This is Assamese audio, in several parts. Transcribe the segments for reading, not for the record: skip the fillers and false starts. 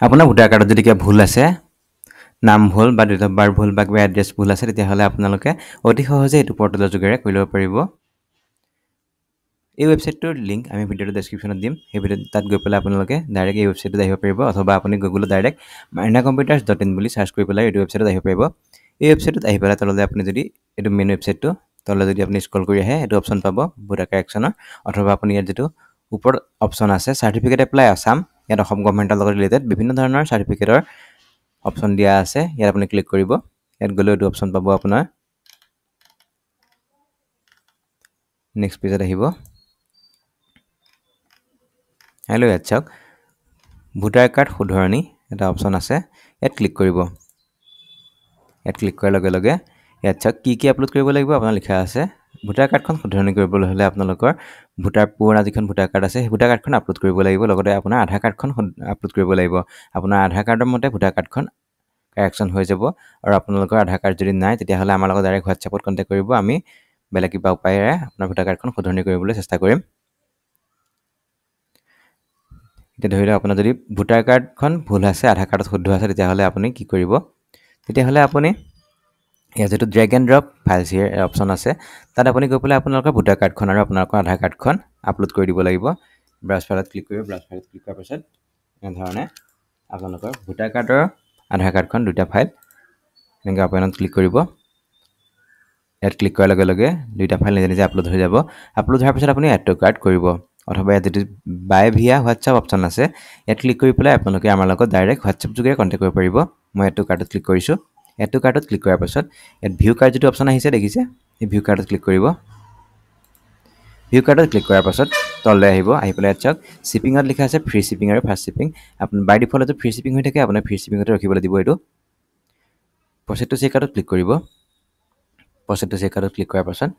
আপোনাৰ ভোটাৰ কাৰ্ডত যদি কিবা ভুল আছে নাম ভুল বা ডেট অফ বাৰ্থ ভুল বা কিবা এড্ৰেছ ভুল আছে তেতিয়াহ'লে আপোনালোকে অতি সহজে এইটো পৰ্টেলৰ যোগেৰে কৰি ল'ব পাৰিব এই ৱেবছাইটটোৰ লিংক আমি ভিডিঅ'ৰ ডেছক্ৰিপশ্যনত দিম সেই ভিডিঅ' তাত গৈ পেলাই আপোনালোকে ডাইৰেক্ট এই ৱেবছাইটত আহিব পাৰিব অথবা আপুনি গুগলত ডাইৰেক্ট marinacomputers.in বুলি চাৰ্চ কৰি পেলাই এইটো ৱেবছাইটত আহিব পাৰিব এই ৱেবছাইটত আহি পেলাই তললৈ আপুনি যদি এইটো মেইন ৱেবছাইটটো তললৈ যদি আপুনি স্ক্ৰল কৰি আহে এইটো অপশ্যন পাব ভোটাৰ কাৰেকশ্যনৰ অথবা আপুনি ইয়াত যিটো ওপৰত অপশ্যন আছে চাৰ্টিফিকেট এপ্লাই আছাম ইয়াত অসম গভৰ্ণমেণ্টৰ লগত ৰিলেটেড বিভিন্ন ধৰণৰ চাৰ্টিফিকেটৰ অপশ্যন দিয়া আছে ইয়াত আপুনি ক্লিক কৰিব ইয়াত গ'লে এইটো অপশ্যন পাব আপোনাৰ নেক্সট পেজত আহিব হেল্ল' ইয়াত চাওক ভোটাৰ কাৰ্ড শুধৰণি এটা অপশ্যন আছে ইয়াত ক্লিক কৰিব ইয়াত ক্লিক কৰাৰ লগে লগে ইয়াত চাওক কি আপলোড কৰিব লাগিব আপোনাৰ লিখা আছে ভোটাৰ কাৰ্ডখন শুধৰণি কৰিবলৈ হ'লে আপোনালোকৰ পুৰণা যিখন ভোটাৰ কাৰ্ড আছে সেই ভোটাৰ কাৰ্ডখন আপলোড কৰিব লাগিব লগতে আপোনাৰ আধাৰ কাৰ্ডখন আপলোড কৰিব লাগিব আপোনাৰ আধাৰ কাৰ্ডৰ মতে ভোটাৰ কাৰ্ডখন কাৰেকশ্যন হৈ যাব আৰু আপোনালোকৰ আধাৰ কাৰ্ড যদি নাই তেতিয়াহ'লে আমাৰ লগত ডাইৰেক্ট হোৱাটছএপত কণ্টেক্ট কৰিব আমি বেলেগ কিবা উপায়েৰে আপোনাৰ ভোটাৰ কাৰ্ডখন শুধৰণি কৰিবলৈ চেষ্টা কৰিম এতিয়া ধৰি লওক আপোনাৰ যদি ভোটাৰ কাৰ্ডখন ভুল আছে আধাৰ কাৰ্ডত শুদ্ধ আছে তেতিয়াহ'লে আপুনি কি কৰিব তেতিয়াহ'লে আপুনি ইয়াত যিটো drag and drop files here option আছে তাত আপুনি গৈ পেলাই আপোনালোকৰ ভোটাৰ কাৰ্ডখন আৰু আপোনালোকৰ আধাৰ কাৰ্ডখন আপলোড কৰি দিব লাগিব ব্ৰাউজ ফাইলত ক্লিক কৰিব ব্ৰাউজ ফাইলত ক্লিক কৰাৰ পাছত এনেধৰণে আপোনালোকৰ ভোটাৰ কাৰ্ডৰ আধাৰ কাৰ্ডখন দুটা ফাইল এনেকৈ অপেনত ক্লিক কৰিব ইয়াত ক্লিক কৰাৰ লগে লগে দুইটা ফাইল নিজে নিজে আপলোড হৈ যাব আপলোড হোৱাৰ পিছত আপুনি এড টু কাৰ্ট কৰিব অথবা ইয়াত যিটো বাই ভিয়া হোৱাটছআপ অপশ্যন আছে ইয়াত ক্লিক কৰি পেলাই আপোনালোকে আমাৰ লগত ডাইৰেক্ট হোৱাটছআপ যোগেৰে কণ্টেক্ট কৰিব পাৰিব মই এড টু কাৰ্টত ক্লিক কৰিছোঁ এড টু কাৰ্টত ক্লিক কৰাৰ পাছত ইয়াত ভিউ কাৰ্ড যিটো অপশ্যন আহিছে দেখিছে এই ভিউ কাৰ্ডত ক্লিক কৰিব ভিউ কাৰ্ডত ক্লিক কৰাৰ পাছত তললৈ আহিব আহি পেলাই ইয়াত চাওক শ্বিপিঙত লিখা আছে ফ্ৰী শ্বিপিং আৰু ফাষ্ট শ্বিপিং আপুনি বাই ডিফল্টটো ফ্ৰী শ্বিপিং হৈ থাকে আপোনাৰ ফ্ৰী শ্বিপিঙতে ৰাখিবলৈ দিব এইটো প্ৰচেড টু চেকআউটত ক্লিক কৰিব প্ৰচেড টু চেকআউটত ক্লিক কৰাৰ পাছত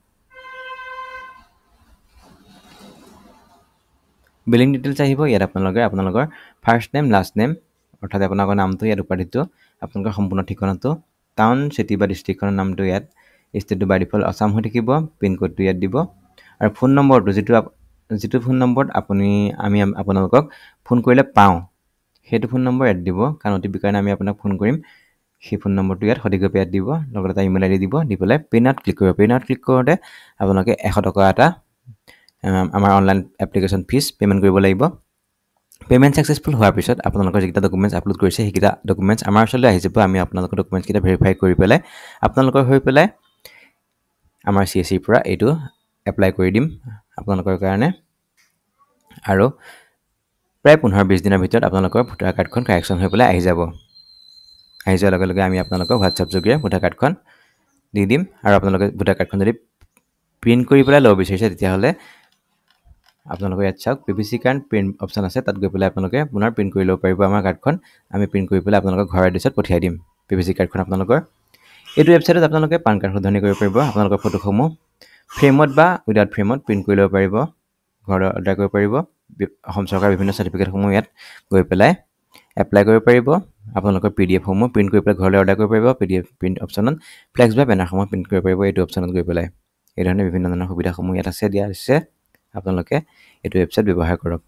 বিলিং ডিটেইলছ আহিব ইয়াত আপোনালোকৰ ফাৰ্ষ্ট নেম লাষ্ট নেম অৰ্থাৎ আপোনালোকৰ নামটো ইয়াত উপাধিটো আপোনালোকৰ সম্পূৰ্ণ ঠিকনাটো টাউন চিটি বা ডিষ্ট্ৰিক্টখনৰ নামটো ইয়াত ষ্টেটটো বাই ডিফল্ট আছাম হৈ থাকিব পিনক'ডটো ইয়াত দিব আৰু ফোন নম্বৰটো যিটো ফোন নম্বৰত আমি আপোনালোকক ফোন কৰিলে পাওঁ সেইটো ফোন নম্বৰ ইয়াত দিব কাৰণ অ'টিপিৰ কাৰণে আমি আপোনাক ফোন কৰিম সেই ফোন নম্বৰটো ইয়াত সঠিকভাৱে ইয়াত দিব লগতে এটা ইমেইল আইডি দিব দি পেলাই পে'নাউট ক্লিক কৰিব পে'নাউট ক্লিক কৰোঁতে আপোনালোকে 100 টকা এটা আমাৰ অনলাইন এপ্লিকেশ্যন ফিজ পে'মেণ্ট কৰিব লাগিব পে'মেণ্ট ছাকচেছফুল হোৱাৰ পিছত আপোনালোকৰ যিকেইটা ডকুমেণ্টছ আপলোড কৰিছে সেইকেইটা ডকুমেণ্টছ আমাৰ ওচৰলৈ আহি যাব আমি আপোনালোকৰ ডকুমেণ্টছকেইটা ভেৰিফাই কৰি পেলাই আপোনালোকৰ হৈ পেলাই আমাৰ CSCৰ পৰা এইটো এপ্লাই কৰি দিম আপোনালোকৰ কাৰণে আৰু প্ৰায় 15-20 দিনৰ ভিতৰত আপোনালোকৰ ভোটাৰ কাৰ্ডখন কাৰেকশ্যন হৈ পেলাই আহি যোৱাৰ লগে লগে আমি আপোনালোকক হোৱাটছআপ যোগেৰে ভোটাৰ কাৰ্ডখন দি দিম আৰু আপোনালোকে ভোটাৰ কাৰ্ডখন যদি প্ৰিণ্ট কৰি পেলাই ল'ব বিচাৰিছে তেতিয়াহ'লে আপোনালোকে ইয়াত চাওক PVC কাৰ্ড প্ৰিণ্ট অপশ্যন আছে তাত গৈ পেলাই আপোনালোকে পুনৰ প্ৰিণ্ট কৰি ল'ব পাৰিব আমাৰ কাৰ্ডখন আমি প্ৰিণ্ট কৰি পেলাই আপোনালোকৰ ঘৰৰ এড্ৰেছত পঠিয়াই দিম PVC কাৰ্ডখন আপোনালোকৰ এইটো ৱেবছাইটত আপোনালোকে পান কাৰ্ড শুধৰণি কৰিব পাৰিব আপোনালোকৰ ফটোসমূহ ফ্ৰেমত বা উইদাউট ফ্ৰেমত প্ৰিণ্ট কৰি ল'ব পাৰিব ঘৰত অৰ্ডাৰ কৰিব পাৰিব অসম চৰকাৰৰ বিভিন্ন চাৰ্টিফিকেটসমূহ ইয়াত গৈ পেলাই এপ্লাই কৰিব পাৰিব আপোনালোকৰ PDF সমূহ প্ৰিণ্ট কৰি পেলাই ঘৰলৈ অৰ্ডাৰ কৰিব পাৰিব PDF প্ৰিণ্ট অপশ্যনত ফ্লেক্স বা বেনাৰসমূহ প্ৰিণ্ট কৰিব পাৰিব এইটো অপশ্যনত গৈ পেলাই এই ধৰণে বিভিন্ন ধৰণৰ সুবিধাসমূহ ইয়াত আছে দিয়া আছে আপোনালোকে এইটো ৱেবছাইট ব্যৱহাৰ কৰক